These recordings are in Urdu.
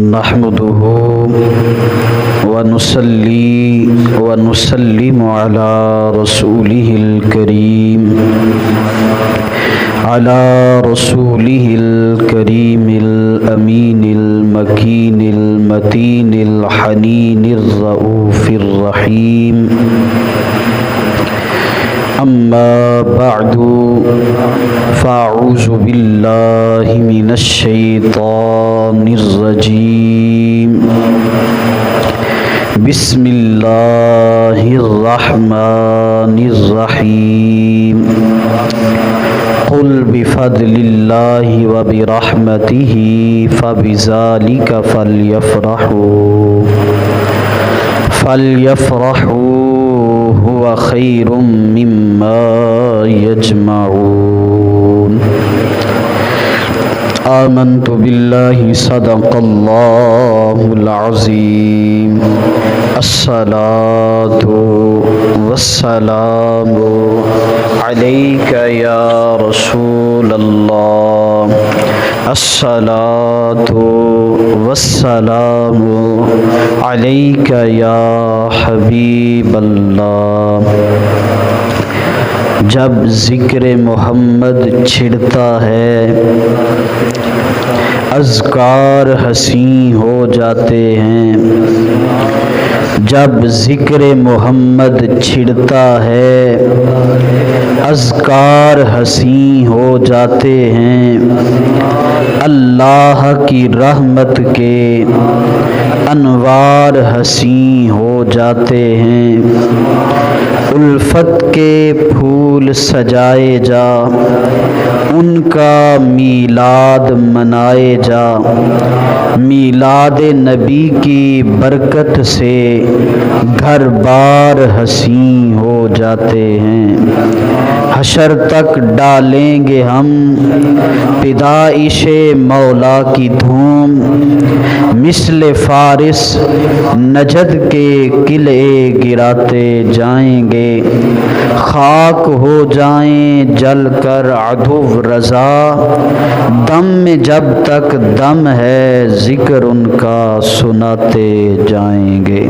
نحمده ونصلي ونسلم على رسوله الكريم الأمين المكين المتين الحنين الرؤوف الرحيم. أما بعد فأعوذ بالله من الشيطان الرجيم. بسم الله الرحمن الرحيم. قل بفضل الله وبرحمته فبذلك فليفرحوا هو خير مما يجمعون. آمنت بالله صدق الله العظيم. الصلاة والسلام عليك يا رسول الله. الصلاة والسلام عليك يا حبيب الله. جب ذکر محمد چھڑتا ہے اذکار حسین ہو جاتے ہیں. جب ذکر محمد چھڑتا ہے اذکار حسین ہو جاتے ہیں. اللہ کی رحمت کے انوار حسین ہو جاتے ہیں. الفت کے پھول سجائے جا ان کا میلاد منائے جا. میلاد نبی کی برکت سے گھر بار حسین ہو جاتے ہیں. حشر تک ڈالیں گے ہم پیدائش مولا کی دھوم. مثل فارس نجد کے قلعے گراتے جائیں گے. خاک ہو جائیں جل کر عدو رضا. دم میں جب تک دم ہے ذکر ان کا سناتے جائیں گے.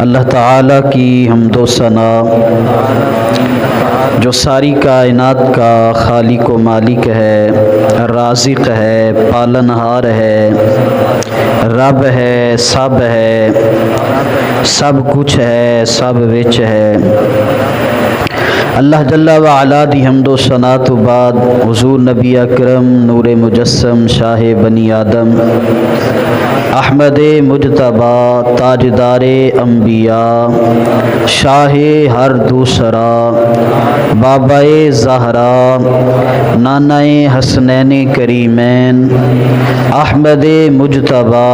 اللہ تعالیٰ کی حمد و ثنا جو ساری کائنات کا خالق و مالک ہے، رازق ہے، پالنہار ہے، رب ہے، سب ہے، سب کچھ ہے، سب وچ ہے. اللہ جل وعلا دی حمد و ثنا تو بعد حضور نبی اکرم نور مجسم شاہ بنی آدم احمد مجتبی تاجدار انبیاء شاہ ہر دوسرا بابا زہرا نانا حسنین کریمین احمد مجتبی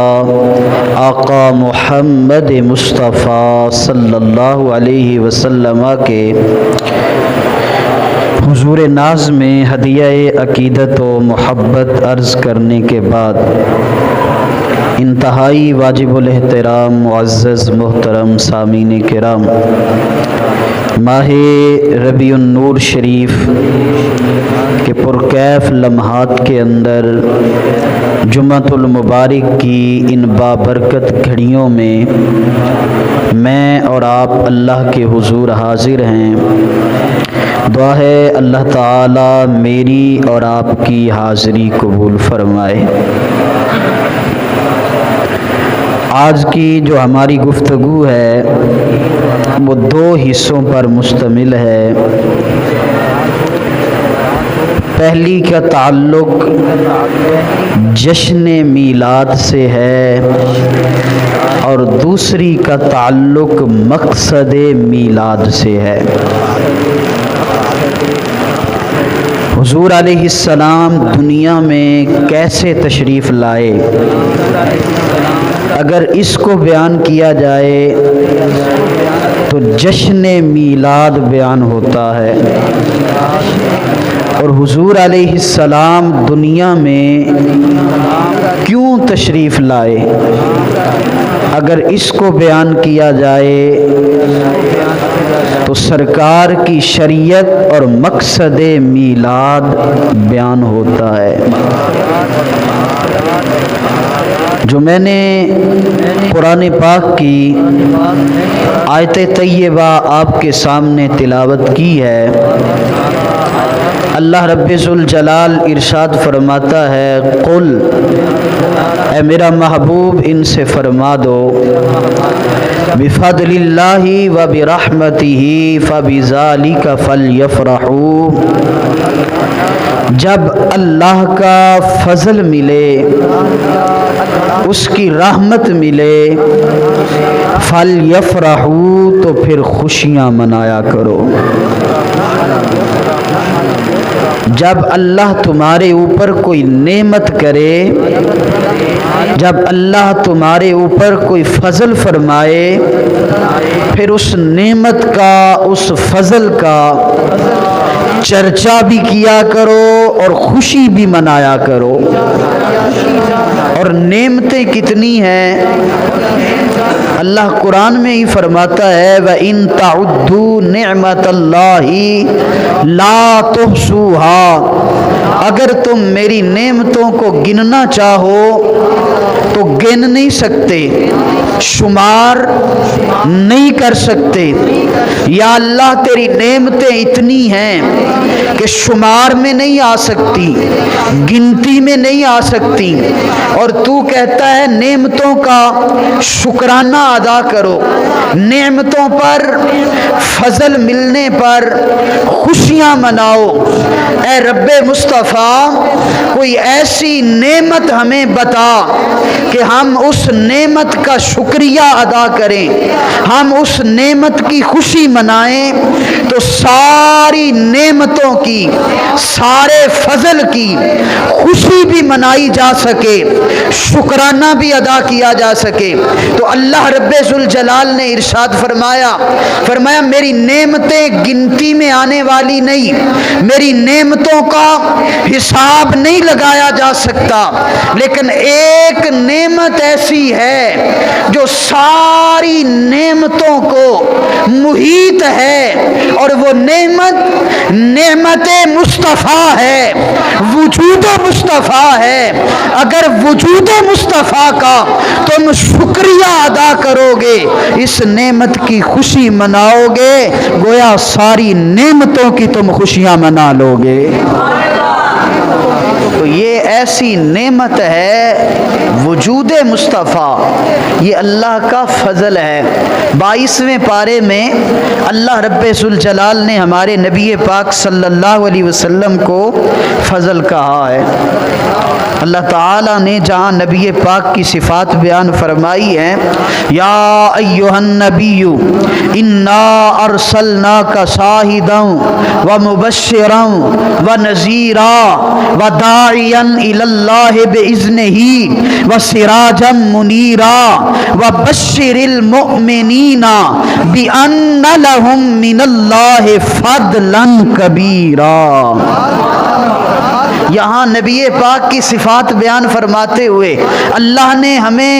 آقا محمد مصطفیٰ صلی اللہ علیہ وسلم کے حضور ناز میں ہدیہ عقیدت و محبت عرض کرنے کے بعد انتہائی واجب الاحترام معزز محترم سامعین کرام، ماہ ربیع النور شریف کے پرکیف لمحات کے اندر جمعۃ المبارک کی ان بابرکت گھڑیوں میں میں اور آپ اللہ کے حضور حاضر ہیں. دعا ہے اللہ تعالی میری اور آپ کی حاضری قبول فرمائے. آج کی جو ہماری گفتگو ہے وہ دو حصوں پر مشتمل ہے. پہلی کا تعلق جشن میلاد سے ہے اور دوسری کا تعلق مقصد میلاد سے ہے. حضور علیہ السلام دنیا میں کیسے تشریف لائے، اگر اس کو بیان کیا جائے تو جشن میلاد بیان ہوتا ہے. اور حضور علیہ السلام دنیا میں کیوں تشریف لائے، اگر اس کو بیان کیا جائے تو سرکار کی شریعت اور مقصد میلاد بیان ہوتا ہے. جو میں نے قرآن پاک کی آیت طیبہ آپ کے سامنے تلاوت کی ہے، اللہ رب ذوالجلال ارشاد فرماتا ہے قل، اے میرا محبوب ان سے فرما دو، بفضل اللہ و برحمتہ فبذالک فلیفرحوا، جب اللہ کا فضل ملے، اس کی رحمت ملے، فلیفرحوا، تو پھر خوشیاں منایا کرو۔ جب اللہ تمہارے اوپر کوئی نعمت کرے، جب اللہ تمہارے اوپر کوئی فضل فرمائے، پھر اس نعمت کا، اس فضل کا چرچا بھی کیا کرو اور خوشی بھی منایا کرو۔ اور نعمتیں کتنی ہیں، اللہ قرآن میں ہی فرماتا ہے وَإِن تَعُدُّوا نِعْمَةَ اللَّهِ لَا تُحْصُوهَا، اگر تم میری نعمتوں کو گننا چاہو تو گن نہیں سکتے، شمار نہیں کر سکتے۔ یا اللہ تیری نعمتیں اتنی ہیں کہ شمار میں نہیں آ سکتی، گنتی میں نہیں آ سکتی، اور تو کہتا ہے نعمتوں کا شکرانہ ادا کرو، نعمتوں پر، فضل ملنے پر خوشیاں مناؤ۔ اے رب مصطفیٰ، کوئی ایسی نعمت ہمیں بتا کہ ہم اس نعمت کا شکریہ ادا کریں، ہم اس نعمت کی خوشی منائیں، تو ساری نعمتوں کی، سارے فضل کی خوشی بھی منائی جا سکے، شکرانہ بھی ادا کیا جا سکے۔ تو اللہ رب ذوالجلال نے ارشاد فرمایا میری نعمتیں گنتی میں آنے والی نہیں، میری نعمتوں کا حساب نہیں لگایا جا سکتا، لیکن ایک نعمت ایسی ہے جو ساری نعمتوں کو محیط ہے، اور وہ نعمت مصطفیٰ ہے، وجود مصطفیٰ ہے۔ اگر وجود مصطفیٰ کا تم شکریہ ادا کرو گے، اس نعمت کی خوشی مناؤ گے، گویا ساری نعمتوں کی تم خوشیاں منا لو گے۔ تو یہ ایسی نعمت ہے وجود مصطفیٰ، یہ اللہ کا فضل ہے۔ 22ویں پارے میں اللہ رب ذوالجلال نے ہمارے نبی پاک صلی اللہ علیہ وسلم کو فضل کہا ہے۔ اللہ تعالیٰ نے جہاں نبی پاک کی صفات بیان فرمائی ہیں، یا ایھا النبی انا ارسلناک شاہدا ومبشرا ونذیرا وداعیا الی اللہ باذنہ وسراجا منیرا وبشر المؤمنین بان لهم من اللہ فضلا کبیرا۔ یہاں نبی پاک کی صفات بیان فرماتے ہوئے اللہ نے ہمیں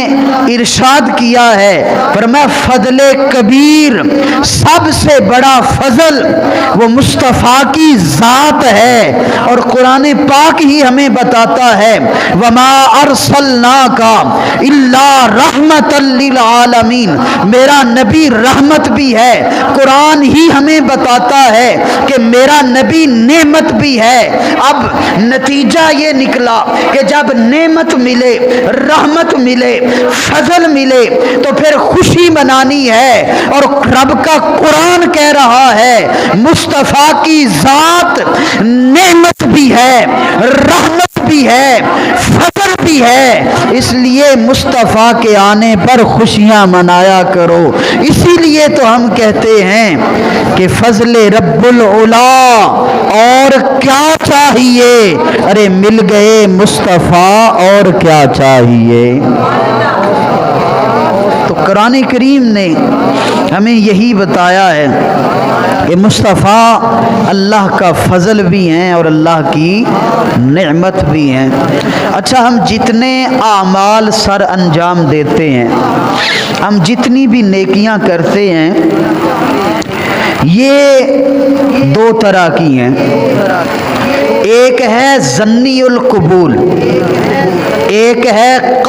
ارشاد کیا ہے، فرمایا فضل کبیر، سب سے بڑا فضل وہ مصطفیٰ کی ذات ہے۔ اور قرآن پاک ہی ہمیں بتاتا ہے وما ارسلناک الا رحمۃ للعالمین، میرا نبی رحمت بھی ہے۔ قرآن ہی ہمیں بتاتا ہے کہ میرا نبی نعمت بھی ہے۔ اب نتیجہ یہ نکلا کہ جب نعمت ملے، رحمت ملے، فضل ملے، تو پھر خوشی منانی ہے۔ اور رب کا قرآن کہہ رہا ہے مصطفیٰ کی ذات نعمت بھی ہے، رحمت بھی ہے، فضل بھی ہے، اس لیے مصطفیٰ کے آنے پر خوشیاں منایا کرو۔ اسی لیے تو ہم کہتے ہیں کہ فضل رب العلا، اور کیا چاہیے، ارے مل گئے مصطفیٰ، اور کیا چاہیے۔ تو قرآن کریم نے ہمیں یہی بتایا ہے کہ مصطفیٰ اللہ کا فضل بھی ہیں اور اللہ کی نعمت بھی ہیں۔ اچھا، ہم جتنے اعمال سر انجام دیتے ہیں، ہم جتنی بھی نیکیاں کرتے ہیں، یہ دو طرح کی ہیں۔ ایک ہے ظنی القبول، ایک ہے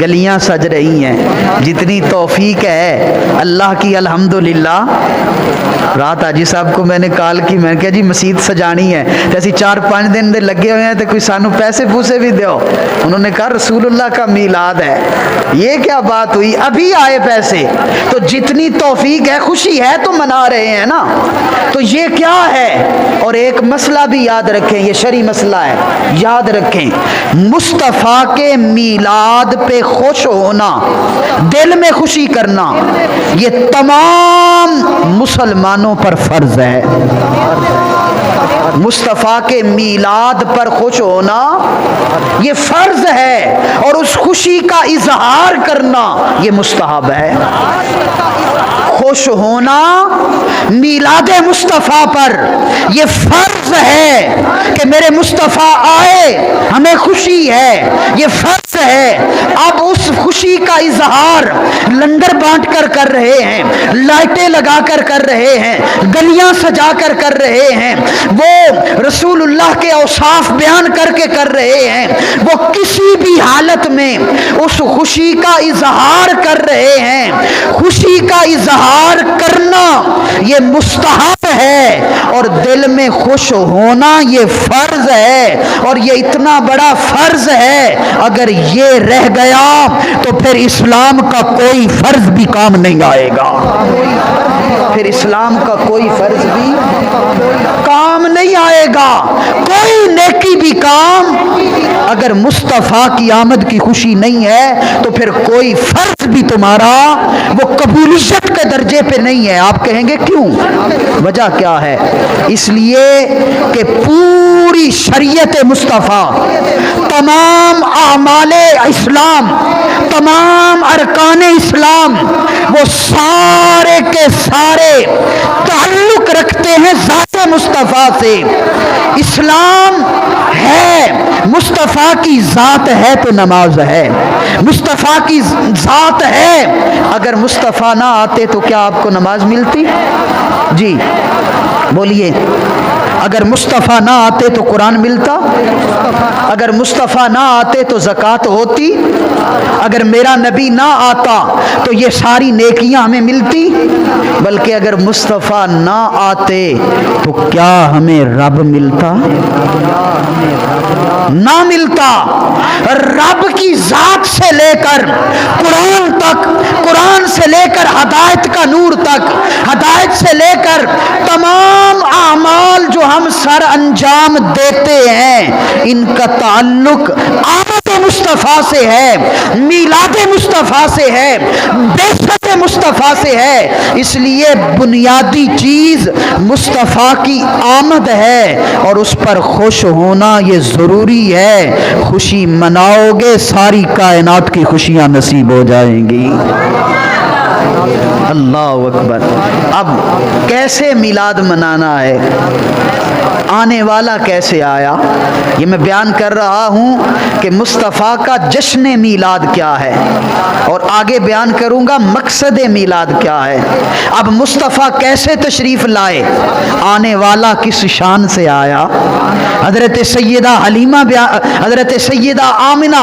گلیاں سج رہی ہیں، جتنی توفیق ہے اللہ کی الحمدللہ۔ رات حاجی صاحب کو میں نے کال کی، میں نے کہا جی مسجد سجانی ہے تو اسی 4-5 دن دے لگے ہوئے ہیں تو کوئی سانو پیسے پوسے بھی دیو۔ انہوں نے کہا رسول اللہ کا میلاد ہے۔ یہ کیا بات ہوئی، ابھی آئے پیسے؟ تو جتنی توفیق ہے، خوشی ہے تو منا رہے ہیں نا۔ تو یہ کیا ہے؟ اور ایک مسئلہ بھی یاد رکھیں، یہ شرعی مسئلہ ہے، یاد رکھیں، مصطفیٰ کے میلاد پہ خوش ہونا، دل میں خوشی کرنا، یہ تمام مسلمانوں پر فرض ہے۔ مصطفیٰ کے میلاد پر خوش ہونا یہ فرض ہے، اور اس خوشی کا اظہار کرنا یہ مستحب ہے۔ خوش ہونا میلاد مصطفیٰ پر یہ فرض ہے کہ میرے مصطفیٰ آئے، ہمیں خوشی ہے، یہ فرض ہے۔ اب اس خوشی کا اظہار لنگر بانٹ کر کر رہے ہیں، لائٹیں لگا کر کر رہے ہیں، گلیاں سجا کر کر رہے ہیں، وہ رسول اللہ کے اوصاف بیان کر کے کر رہے ہیں، وہ کسی بھی حالت میں اس خوشی کا اظہار کر رہے ہیں۔ خوشی کا اظہار کرنا یہ مستحب ہے، اور دل میں خوش ہونا یہ فرض ہے، اور یہ اتنا بڑا فرض ہے، اگر یہ رہ گیا تو پھر اسلام کا کوئی فرض بھی کام نہیں آئے گا۔ پھر اسلام کا کوئی فرض بھی کام نہیں آئے گا، کوئی نیکی بھی کام اگر مصطفیٰ کی آمد کی خوشی نہیں ہے تو پھر کوئی فرض بھی تمہارا وہ قبولیت کے درجے پہ نہیں ہے۔ آپ کہیں گے کیوں؟ وجہ کیا ہے؟ اس لیے کہ پوری شریعت مصطفیٰ، تمام اعمال اسلام، تمام ارکان اسلام، وہ سارے کے سارے تعلق رکھتے ہیں ذات مصطفیٰ سے۔ اسلام ہے، مصطفیٰ کی ذات ہے تو نماز ہے، مصطفیٰ کی ذات ہے۔ اگر مصطفیٰ نہ آتے تو کیا آپ کو نماز ملتی؟ جی بولیے۔ اگر مصطفیٰ نہ آتے تو قرآن ملتا؟ اگر مصطفیٰ نہ آتے تو زکوٰۃ ہوتی؟ اگر میرا نبی نہ آتا تو یہ ساری نیکیاں ہمیں ملتی؟ بلکہ اگر مصطفیٰ نہ آتے تو کیا ہمیں رب ملتا؟ نہ ملتا۔ رب کی ذات سے لے کر قرآن تک، قرآن سے لے کر ہدایت کا نور تک، ہدایت سے لے کر تمام اعمال جو ہم سر انجام دیتے ہیں، ان کا تعلق آمد مصطفیٰ سے ہے، میلاد مصطفیٰ سے ہے، بعثت مصطفیٰ سے ہے۔ اس لیے بنیادی چیز مصطفیٰ کی آمد ہے، اور اس پر خوش ہونا یہ ضروری ہے۔ خوشی مناؤ گے ساری کائنات کی خوشیاں نصیب ہو جائیں گی۔ اللہ اکبر۔ اب کیسے میلاد منانا ہے، آنے والا کیسے آیا، یہ میں بیان کر رہا ہوں کہ مصطفیٰ کا جشن میلاد کیا ہے، اور آگے بیان کروں گا مقصد میلاد کیا ہے۔ اب مصطفیٰ کیسے تشریف لائے، آنے والا کس شان سے آیا۔ حضرت سیدہ حلیمہ، حضرت سیدہ آمنہ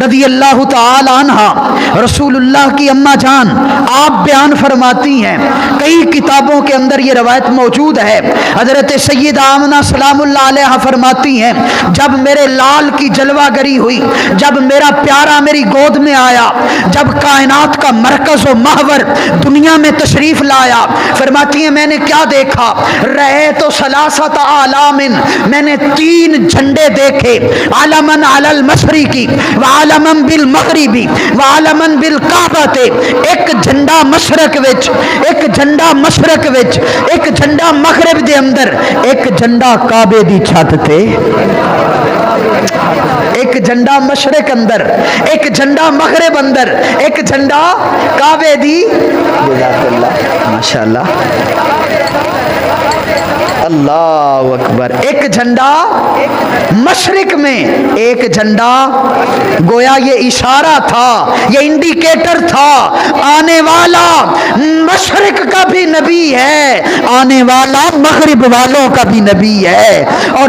رضی اللہ تعالی عنہا، رسول اللہ کی اماں جان، آپ بیان فرماتی ہیں، کئی کتابوں کے اندر یہ روایت موجود ہے۔ حضرت سیدہ آمنہ سلام اللہ علیہ فرماتی ہیں، جب میرے لال کی جلوہ گری ہوئی، جب میرا پیارا میری گود میں آیا، جب کائنات کا مرکز و محور دنیا میں تشریف لایا، فرماتی ہیں میں نے کیا دیکھا، رہے تو ثلاثت اعلام، میں نے 3 جھنڈے دیکھے، علمن علی المشرقی وعلمن بالمغربی وعلمن بالکعبۃ، ایک جھنڈا مشرق وچ، ایک جھنڈا مشرق وچ، ایک جھنڈا مغرب دے اندر، ایک جھنڈا کعبے دی چھت تے، ایک جھنڈا مشرق اندر، ایک جھنڈا مغرب اندر، ایک جھنڈا کعبے دی، جزاک اللہ ماشاءاللہ، اللہ اکبر، ایک جھنڈا مشرق میں، ایک جھنڈا، گویا یہ اشارہ تھا، یہ انڈیکیٹر تھا، آنے والا مشرق کا بھی نبی ہے، آنے والا مغرب والوں کا بھی نبی ہے، اور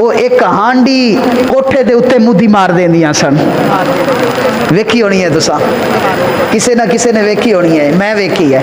ਉਹ ਇੱਕ ਹਾਂਡੀ ਕੋਠੇ ਦੇ ਉੱਤੇ ਮੁੱਦੀ ਮਾਰ ਦਿੰਦੀਆਂ ਸਨ। ਵੇਖੀ ਹੋਣੀ ਹੈ ਤੁਸੀਂ, ਕਿਸੇ ਨਾ ਕਿਸੇ ਨੇ ਵੇਖੀ ਹੋਣੀ ਹੈ, ਮੈਂ ਵੇਖੀ ਹੈ।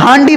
ਹਾਂਡੀ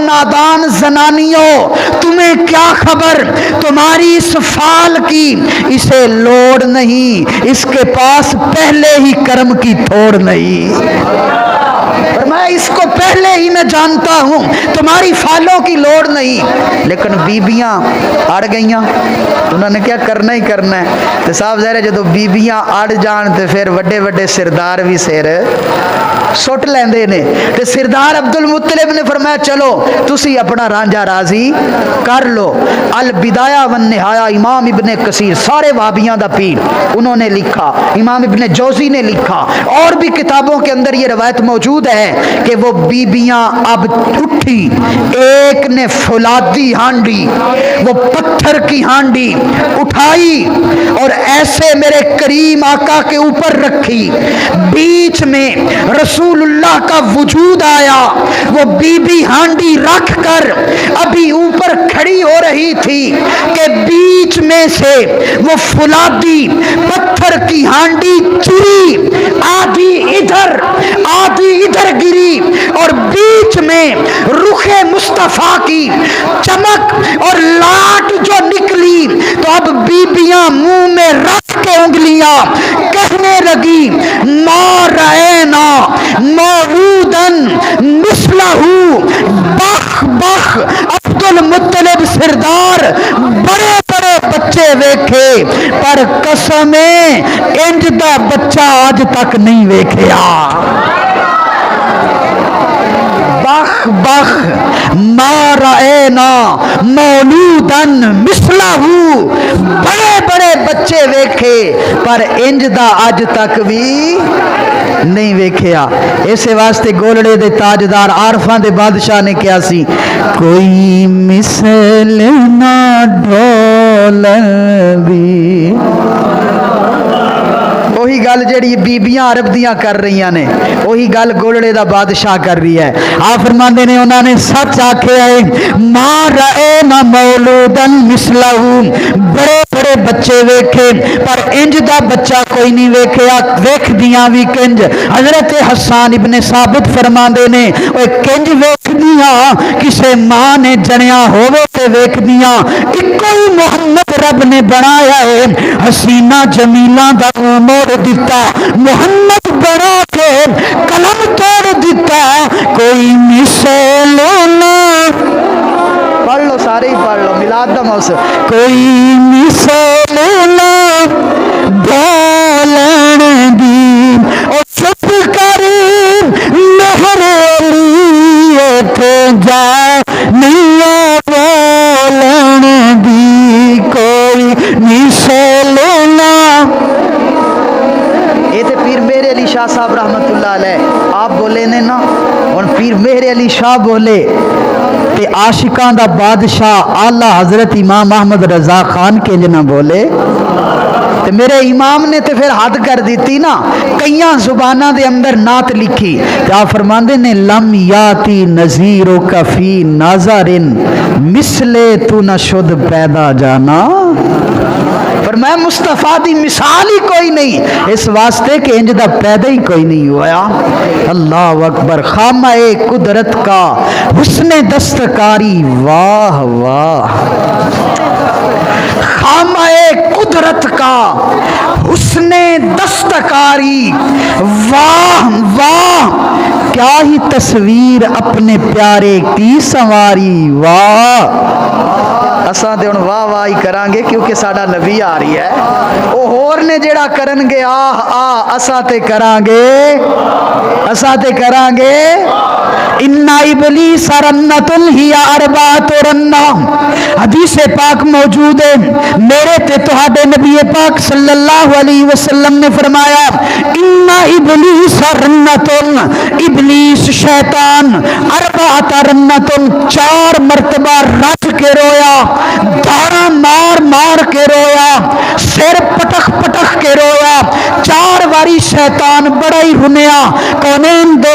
نادان زنانیوں، تمہیں کیا خبر تمہاری اس فال کی، اسے لوڑ نہیں، اس کے پاس پہلے ہی کرم کی توڑ نہیں۔ فرمایا اس کو پہلے ہی میں جانتا ہوں، تمہاری فالوں کی لوڑ نہیں۔ لیکن بیبیاں اڑ گئیاں، انہوں نے کیا کرنا ہی کرنا ہے، تو صاحب ظاہر ہے جدو بیبیاں اڑ جان تو پھر وڈے وڈے سردار بھی سر سٹ لیندے نے۔ تو سردار عبد المطلب نے فرمایا چلو تسی اپنا رانجا راضی کر لو۔ البدایہ والنہایہ امام ابن کثیر، سارے وہابیاں دا پیر، انہوں نے لکھا، امام ابن جوزی نے لکھا، اور بھی کتابوں کے اندر یہ روایت موجود ہے کہ وہ بیبیاں اب اٹھی، ایک نے فولادی ہانڈی، وہ پتھر کی ہانڈی اٹھائی اور ایسے میرے کریم آقا کے اوپر رکھی، بیچ میں رسول اللہ کا وجود آیا، وہ بی بی ہانڈی رکھ کر ابھی اوپر کھڑی ہو رہی تھی کہ بیچ میں سے وہ فولادی پتھر کی ہانڈی چری، آدھی ادھر گری، اور بیچ میں رخ مصطفیٰ کی چمک اور لاٹ جو نکلی، تو اب بیبیاں منہ میں رکھ کے انگلیاں کہنے لگی ما رأینا مولودن مثلہ، بخ بخ عبد المطلب سردار بڑے بڑے بچے ویکھے پر قسمیں انج دا بچہ آج تک نہیں ویکھیا۔ بخ بخ ما رأینا مولودن مثلہ، بڑے بڑے بچے ویکھے پر انج دا اج تک بھی نہیں ویکھیا۔ اسے واسطے گولڑے دے تاجدار عارفاں دے بادشاہ نے کیا سی، کوئی مثل نہ ڈھول بھی، وہی گل جڑی بیبیاں عرب دیاں کر رہی نے، وہی گل گولڑے دا بادشاہ کر رہی ہے۔ آپ فرماندے نے انہوں نے سچ آکھیا ہے، ما رأینا مولودن مثلہ، بڑے بڑے بچے ویکھے پر انج دا بچہ کوئی نہیں ویکھیا، ویکھ دیاں بھی کنج۔ حضرت حسان ابن ثابت فرماندے نے اوے کنج ویکھ دیاں کسے ماں نے جنیا ہووے تے ویکھ دیاں، اکو ہی محمد رب نے بنایا ہے، حسینہ جمیلہ دا موڑ دیتا، محمد بنا کے قلم توڑ دیتا، کوئی مثال نہ، پڑھ لو سارے ہی پڑھ لو میلاد دا موسم، کوئی مثال نہ ڈھولن دی، اور چپ کر مہر علی تھے جا نہیں بولن دی، کوئی مثال نہ۔ یہ تو پیر مہر علی شاہ صاحب رحمت اللہ علیہ آپ بولے نے نا، اور پیر مہر علی شاہ بولے تے عاشقاں دا بادشاہ اعلیٰ حضرت امام احمد رضا خان کے جنہ بولے، تے میرے امام نے تے پھر حد کر دیتی نا، کئیاں زبانہ دے اندر نعت لکھی، تے آپ فرماندے نے لم یاتی نظیرو کفی ناظرن مثل تو نہ شد پیدا جانا، فرمایا مصطفیٰ دی مثال ہی کوئی نہیں، اس واسطے کہ انج دا پیدا ہی کوئی نہیں ہوا۔ اللہ اکبر، خامہ قدرت کا حسن دستکاری، واہ واہ، خامہ قدرت کا حسن دستکاری، واہ واہ، کیا ہی تصویر اپنے پیارے کی سنواری، واہ۔ اساں تے ہن واہ واہ ہی کرانگے کیونکہ ساڈا نبی آ رہی ہے، او ہور نے جڑا کرن گے آہ آہ، اساں تے کرانگے، اساں تے کرانگے ان ابلیس رنۃ ہی اربعۃ رنہ، حدیث پاک موجود ہے، میرے تے تہاڈے نبی پاک صلی اللہ علیہ وسلم نے فرمایا ان ابلیس رنۃ، ابلیس شیطان اربعۃ رنۃ، 4 مرتبہ رج کے رویا، داڑا مار مار کے رویا، سر پٹخ پٹخ کے رویا، 4 واری شیطان بڑا ہی رنیا، کونین دے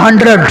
100।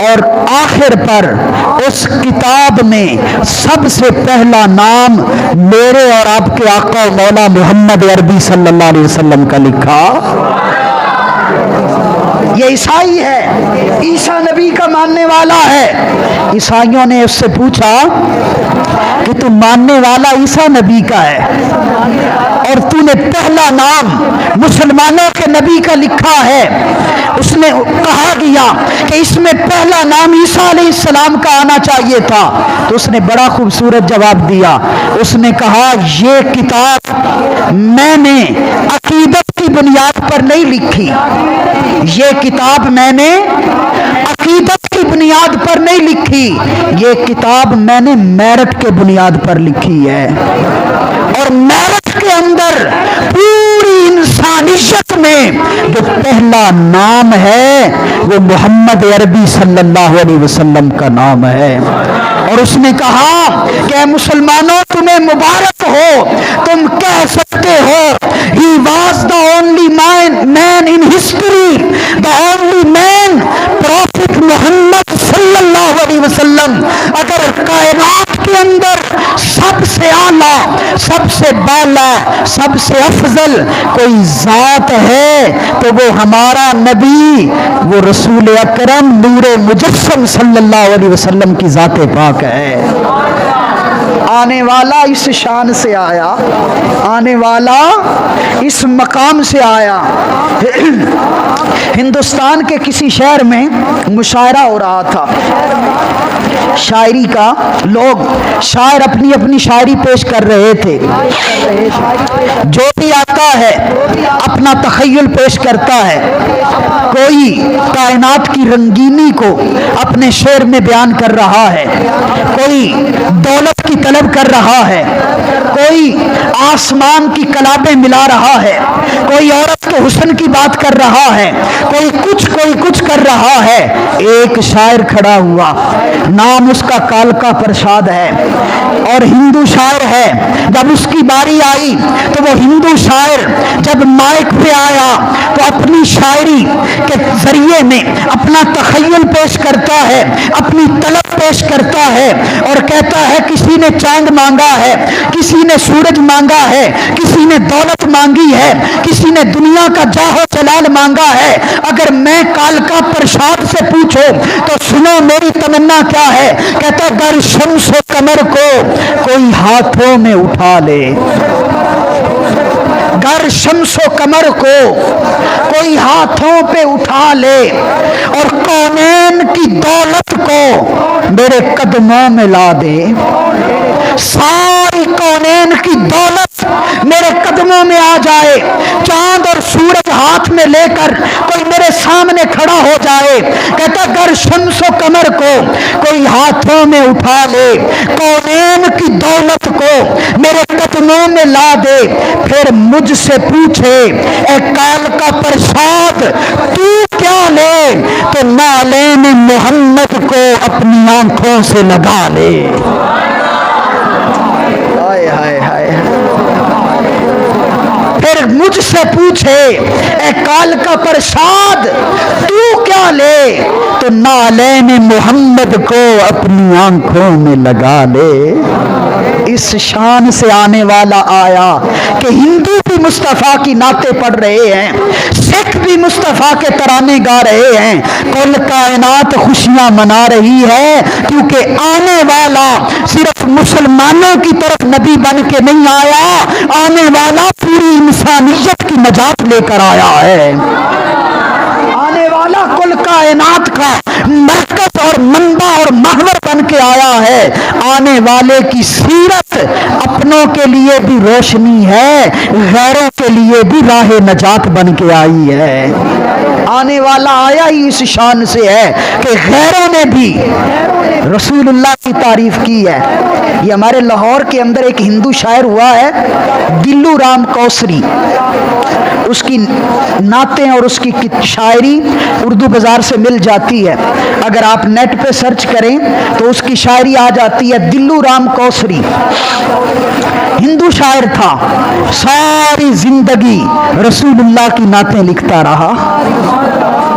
اور آخر پر اس کتاب میں سب سے پہلا نام میرے اور آپ کے آقا و مولا محمد عربی صلی اللہ علیہ وسلم کا لکھا۔ یہ عیسائی ہے، عیسیٰ نبی کا ماننے والا ہے۔ عیسائیوں نے اس سے پوچھا کہ تو ماننے والا عیسیٰ نبی کا ہے اور تو نے پہلا نام مسلمانوں کے نبی کا لکھا ہے۔ اس نے کہا گیا کہ اس میں پہلا نام عیسیٰ علیہ السلام کا آنا چاہیے تھا۔ تو اس نے بڑا خوبصورت جواب دیا، اس نے کہا یہ کتاب میں نے عقیدت کی بنیاد پر نہیں لکھی، یہ کتاب میں نے عقیدت کی بنیاد پر نہیں لکھی، یہ کتاب میں نے میرٹ کے بنیاد پر لکھی ہے۔ اور میرٹ کے اندر پوری انسانیت میں جو پہلا نام ہے وہ محمد عربی صلی اللہ علیہ وسلم کا نام ہے۔ اور اس نے کہا کہ اے مسلمانوں تمہیں مبارک ہو، تم کہہ سکتے ہو he was the only man in history, the only man, prophet محمد صلی اللہ علیہ وسلم۔ اگر کائنات کے اندر سب سے اعلیٰ، سب سے بالا، سب سے افضل کوئی ذات ہے تو وہ ہمارا نبی، وہ رسول اکرم نور مجسم صلی اللہ علیہ وسلم کی ذات پاک ہے۔ آنے والا اس شان سے آیا، آنے والا اس مقام سے آیا۔ ہندوستان کے کسی شہر میں مشاعرہ ہو رہا تھا شاعری کا، لوگ شاعر اپنی اپنی شاعری پیش کر رہے تھے، جو بھی آتا ہے اپنا تخیل پیش کرتا ہے، کوئی کائنات کی رنگینی کو اپنے شعر میں بیان کر رہا ہے، کوئی دولت کی طلب کر رہا ہے، کوئی آسمان کی کلابیں ملا رہا ہے، کوئی عورت کے حسن کی بات کر رہا ہے، کوئی کچھ کر رہا ہے۔ ایک شاعر کھڑا ہوا، نام اس کا کالکا پرشاد ہے اور ہندو شاعر ہے۔ جب اس کی باری آئی تو وہ ہندو شاعر جب مائک پہ آیا تو اپنی شاعری کے ذریعے میں اپنا تخیل پیش کرتا ہے، اپنی طلب پیش کرتا ہے اور کہتا ہے کسی نے چاند مانگا ہے، کسی نے سورج مانگا ہے، کسی نے دولت مانگی ہے، کسی نے دنیا کا جاہ و جلال مانگا ہے۔ اگر میں کالکا پرشاد سے پوچھو تو سنو میری تمنا کیا ہے، کہتا گر شمس و قمر کو کوئی ہاتھوں میں اٹھا لے، گر شمس و قمر کو کوئی ہاتھوں پہ اٹھا لے اور کونین کی دولت کو میرے قدموں میں لا دے، ساری کونین کی دولت میرے قدموں میں آ جائے، چاند اور سورج ہاتھ میں لے کر کوئی میرے سامنے کھڑا ہو جائے، کہتا گر شمس و قمر کو کوئی ہاتھوں میں اٹھا لے، کونین کی دولت کو میرے قدموں میں لا دے، پھر مجھ سے پوچھے اے کالکا پرشاد تو کیا لے، تو نالین محمد کو اپنی آنکھوں سے لگا لے۔ پھر مجھ سے پوچھے اے کالکا پرشاد تو کیا لے، تو نالین محمد کو اپنی آنکھوں میں لگا لے۔ اس شان سے آنے والا آیا کہ ہندو بھی مصطفیٰ کی نعتیں پڑھ رہے ہیں، سکھ بھی مصطفیٰ کے ترانے گا رہے ہیں، کل کائنات خوشیاں منا رہی ہے، کیونکہ آنے والا صرف مسلمانوں کی طرف نبی بن کے نہیں آیا، آنے والا پوری انسانیت کی نجات لے کر آیا ہے۔ آنے والا کل کائنات کا مرکز اور منبع اور محور بن کے آیا ہے۔ آنے والے کی سیرت اپنوں کے لیے بھی روشنی ہے، غیروں کے لیے بھی راہ نجات بن کے آئی ہے۔ آنے والا آیا ہی اس شان سے ہے کہ غیروں نے بھی رسول اللہ کی تعریف کی ہے۔ یہ ہمارے لاہور کے اندر ایک ہندو شاعر ہوا ہے دلو رام کوسری، اس کی نعتیں اور اس کی شاعری اردو بازار سے مل جاتی ہے، اگر آپ نیٹ پہ سرچ کریں تو اس کی شاعری آ جاتی ہے۔ دلو رام کوسری ہندو شاعر تھا، ساری زندگی رسول اللہ کی نعتیں لکھتا رہا،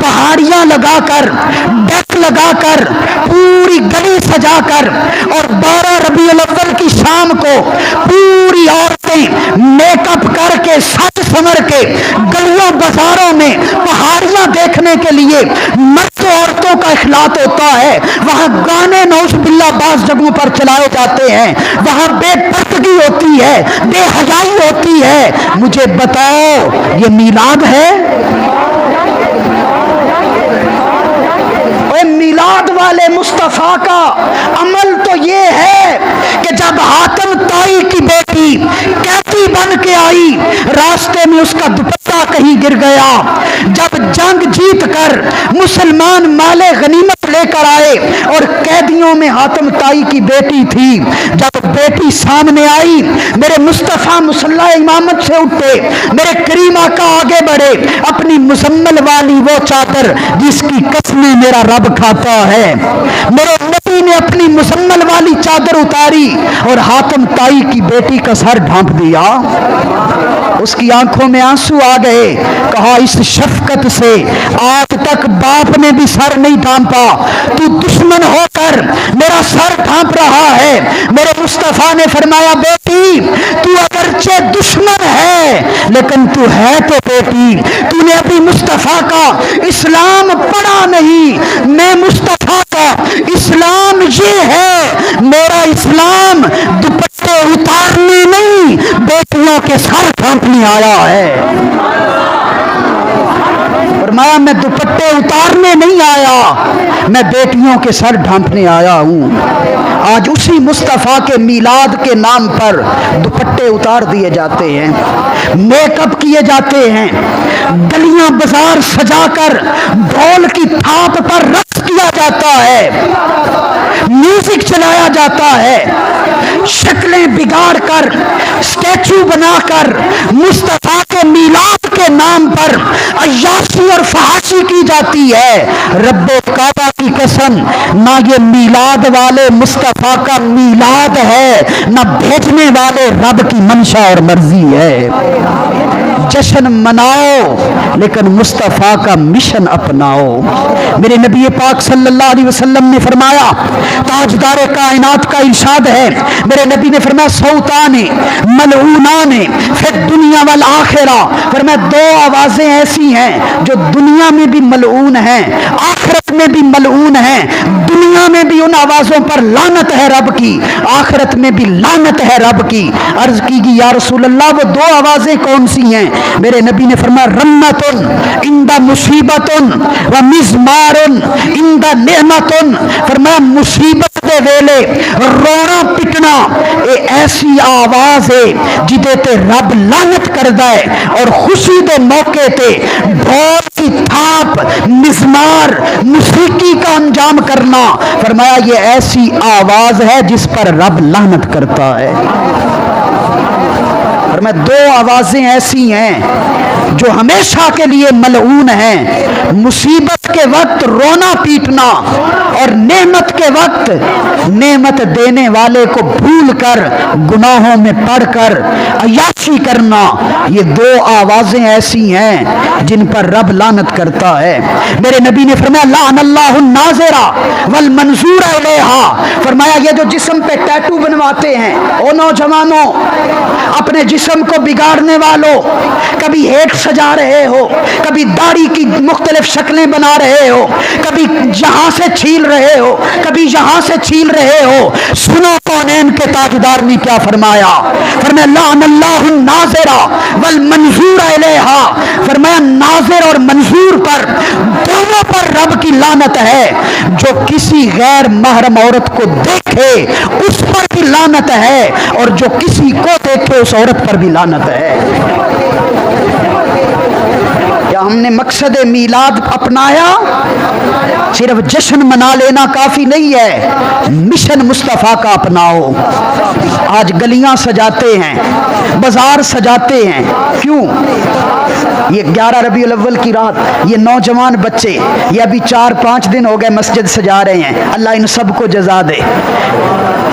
پہاڑیاں لگا کر، ڈیک لگا کر، پوری گلی سجا کر، اور 12 ربیع الاول کی شام کو پوری عورتیں میک اپ کر کے سج سنور کے گلیوں بازاروں میں پہاڑیاں دیکھنے کے لیے مرد و عورتوں کا اخلاط ہوتا ہے، وہاں گانے نعوذ باللہ بعض جگہوں پر چلائے جاتے ہیں، وہاں بے پردگی ہوتی ہے، بے حیائی ہوتی ہے. مجھے بتاؤ یہ میلاد ہے؟ میلاد والے مصطفیٰ کا عمل تو یہ ہے کہ جب حاتم طائی کی بیٹی قیدی بن کے آئی، راستے میں اس کا دوپٹہ کہیں گر گیا. جب جنگ جیت کر مسلمان مال غنیمت لے کر آئے اور قیدیوں میں حاتم طائی کی بیٹی تھی، جب بیٹی سامنے آئی، میرے مصطفیٰ مصلی امامت سے اٹھے، میرے کریم آقا آگے بڑھے، اپنی مزمل والی وہ چادر جس کی قسمیں میرا رب کھاتا ہے، میرے نبی نے اپنی مزمل والی چادر اتاری اور حاتم طائی کی بیٹی کا سر ڈھانپ دیا. اس کی آنکھوں میں آنسو آ گئے. کہا اس شفقت سے آج تک باپ نے بھی سر نہیں ڈھانپا، تو دشمن ہو کر میرا سر ڈھانپ رہا ہے. میرے مصطفیٰ نے فرمایا بیٹی تو اگرچہ دشمن ہے لیکن تو ہے تو بیٹی، تو نے ابھی مصطفیٰ کا اسلام پڑھا نہیں. میں مصطفیٰ کا اسلام یہ ہے، میرا اسلام دوپٹے اتارنے نہیں بیٹیوں کے سر ڈھانپنے آیا ہے. فرمایا میں دوپٹے اتارنے نہیں آیا، میں بیٹیوں کے سر ڈھانپنے آیا ہوں. آج اسی مصطفیٰ کے میلاد کے نام پر دوپٹے اتار دیے جاتے ہیں، میک اپ کیے جاتے ہیں، گلیاں بازار سجا کر ڈھول کی تھاپ پر رقص کیا جاتا ہے، میوزک چلایا جاتا ہے، شکلیں بگاڑ کر اسٹیچو بنا کر مصطفیٰ کے میلاد کے نام پر عیاشی اور فحاشی کی جاتی ہے. رب کعبہ کی قسم نہ یہ میلاد والے مصطفیٰ کا میلاد ہے، نہ بھیجنے والے رب کی منشا اور مرضی ہے. جشن مناؤ لیکن مصطفیٰ کا مشن اپناؤ. میرے نبی پاک صلی اللہ علیہ وسلم نے فرمایا، تاجدار کائنات کا ارشاد ہے، میرے نبی نے فرمایا صوتان ملعونان فی الدنیا والآخرہ. فرمایا دو آوازیں ایسی ہیں جو دنیا میں بھی ملعون ہیں، آخرت میں بھی ملعون ہیں. دنیا میں بھی ان آوازوں پر لعنت ہے رب کی، آخرت میں بھی لعنت ہے رب کی. عرض کی گئی یا رسول اللہ وہ دو آوازیں کون سی ہیں؟ میرے نبی نے فرمایا رنتن عند مصیبت و مزمار عند نعمت. فرمایا مصیبت دے ویلے رونا پٹنا اے ایسی آواز ہے جدے تے رب لعنت کردا ہے، اور خوشی دے موقع تے ڈھول کی تھاپ مزمار موسیقی کا انجام کرنا، فرمایا یہ ایسی آواز ہے جس پر رب لعنت کرتا ہے. اور میں دو آوازیں ایسی ہیں جو ہمیشہ کے لیے ملعون ہیں، مصیبت کے وقت رونا پیٹنا اور نعمت کے وقت نعمت دینے والے کو بھول کر گناہوں میں پڑ کر عیاشی کرنا. یہ دو آوازیں ایسی ہیں جن پر رب لعنت کرتا ہے. میرے نبی نے فرمایا لعن اللہ الناظر والمنظور الیہا. فرمایا یہ جو جسم پہ ٹیٹو بنواتے ہیں، او نوجوانوں اپنے جسم کو بگاڑنے والوں، کبھی ہیٹ سجا رہے ہو، کبھی داڑھی کی مختلف شکلیں بنا رہے ہو، کبھی یہاں سے چھیل رہے ہو، کبھی یہاں سے چھیل رہے ہو. سنو کونین کے تاجدار نے کیا فرمایا؟ فرمایا لعن اللہ الناظر والمنظور الیہا. فرمایا ناظر اور منظور پر دونوں پر رب کی لعنت ہے. جو کسی غیر محرم عورت کو دیکھے اس پر بھی لعنت ہے، اور جو کسی کو دیکھے اس عورت پر بھی لعنت ہے. یا ہم نے مقصد میلاد اپنایا؟ صرف جشن منا لینا کافی نہیں ہے، مشن مصطفیٰ کا اپناؤ. آج گلیاں سجاتے ہیں، بازار سجاتے ہیں، کیوں؟ یہ 11 ربیع الاول کی رات یہ نوجوان بچے یہ ابھی 4-5 دن ہو گئے مسجد سجا رہے ہیں. اللہ ان سب کو جزا دے.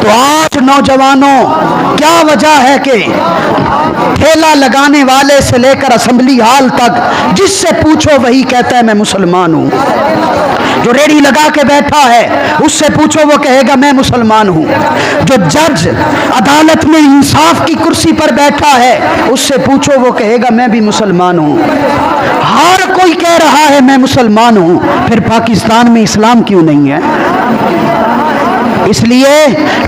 تو آج نوجوانوں کیا وجہ ہے کہ ٹھیلا لگانے والے سے لے کر اسمبلی ہال تک جس سے پوچھو وہی کہتا ہے میں مسلمان ہوں، جو ریڑھی لگا کے بیٹھا ہے اس سے پوچھو وہ کہے گا میں مسلمان ہوں، جو جج عدالت میں انصاف کی کرسی پر بیٹھا ہے اس سے پوچھو وہ کہے گا میں بھی مسلمان ہوں۔ ہر کوئی کہہ رہا ہے میں مسلمان ہوں، پھر پاکستان میں اسلام کیوں نہیں ہے؟ اس لیے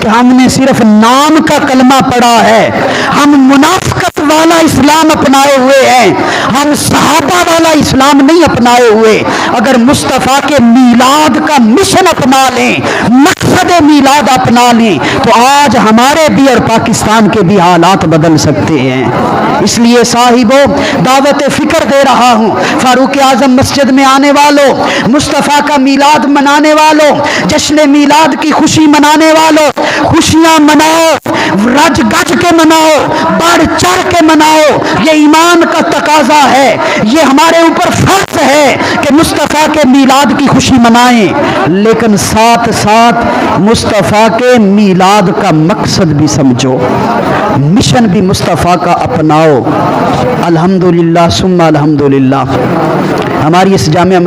کہ ہم نے صرف نام کا کلمہ پڑھا ہے، ہم منافقت والا اسلام اپنائے ہوئے ہیں، ہم صحابہ والا اسلام نہیں اپنائے ہوئے۔ اگر مصطفیٰ کے میلاد کا مشن اپنا لیں، مقصد میلاد اپنا لیں تو آج ہمارے بھی اور پاکستان کے بھی حالات بدل سکتے ہیں۔ اس لیے صاحبوں دعوت فکر دے رہا ہوں، فاروق اعظم مسجد میں آنے والوں، مصطفیٰ کا میلاد منانے والوں، جشن میلاد کی خوشی منانے والوں، خوشیاں مناؤ، رج گج کے مناؤ، بڑھ چڑھ کے مناؤ، یہ ایمان کا تقاضا ہے، یہ ہمارے اوپر فرض ہے کہ مصطفیٰ کے میلاد کی خوشی منائیں، لیکن ساتھ ساتھ مصطفیٰ کے میلاد کا مقصد بھی سمجھو، مشن بھی مصطفیٰ کا اپناؤ۔ الحمدللہ ثم الحمدللہ ہماری اس جامعہ